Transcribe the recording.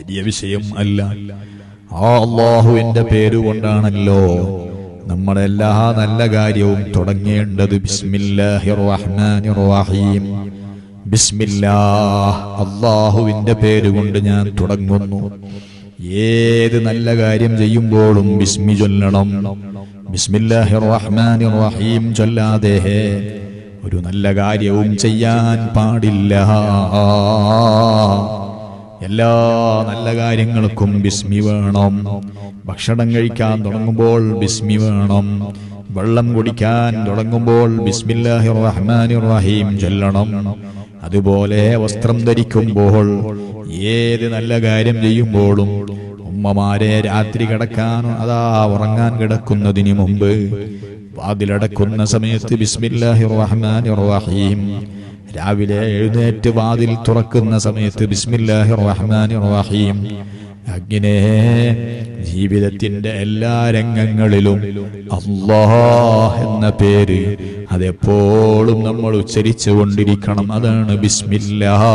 വലിയ വിഷയം അല്ല. ആ അല്ലാഹുവിന്റെ പേരുകൊണ്ടാണല്ലോ നമ്മളെല്ലാ നല്ല കാര്യവും തുടങ്ങേണ്ടത്. ബിസ്മില്ലാഹിർ റഹ്മാനിർ റഹീം. ബിസ്മില്ലാഹ്, അല്ലാഹുവിന്റെ പേരുകൊണ്ട് ഞാൻ തുടങ്ങുന്നു. ഏത് നല്ല കാര്യം ചെയ്യുമ്പോഴും ബിസ്മി ചൊല്ലണം. ബിസ്മില്ലാഹിർ റഹ്മാനിർ റഹീം ചൊല്ലാതെ ഒരു നല്ല കാര്യവും ചെയ്യാൻ പാടില്ല. എല്ലാ നല്ല കാര്യങ്ങൾക്കും ബിസ്മി വേണം. ഭക്ഷണം കഴിക്കാൻ തുടങ്ങുമ്പോൾ ബിസ്മി വേണം. വെള്ളം കുടിക്കാൻ തുടങ്ങുമ്പോൾ ബിസ്മില്ലാഹിർ റഹ്മാനിർ റഹീം ചൊല്ലണം. അതുപോലെ വസ്ത്രം ധരിക്കുമ്പോൾ, ഏത് നല്ല കാര്യം ചെയ്യുമ്പോഴും, ഉമ്മമാരെ രാത്രി കിടക്കാൻ ഉറങ്ങാൻ കിടക്കുന്നതിന് മുമ്പ് വാതിലടക്കുന്ന സമയത്ത് ബിസ്മില്ലാഹിർ റഹ്മാനിർ റഹീം, രാവിലെ എഴുന്നേറ്റ് വാതിൽ തുറക്കുന്ന സമയത്ത് ബിസ്മില്ലാഹിർ റഹ്മാനിർ റഹീം. അങ്ങനെ ജീവിതത്തിന്റെ എല്ലാ രംഗങ്ങളിലും അല്ലാഹ് എന്ന പേര് അതെപ്പോഴും നമ്മൾ ഉച്ചരിച്ചു കൊണ്ടിരിക്കണം. അതാണ് ബിസ്മില്ലാഹ്.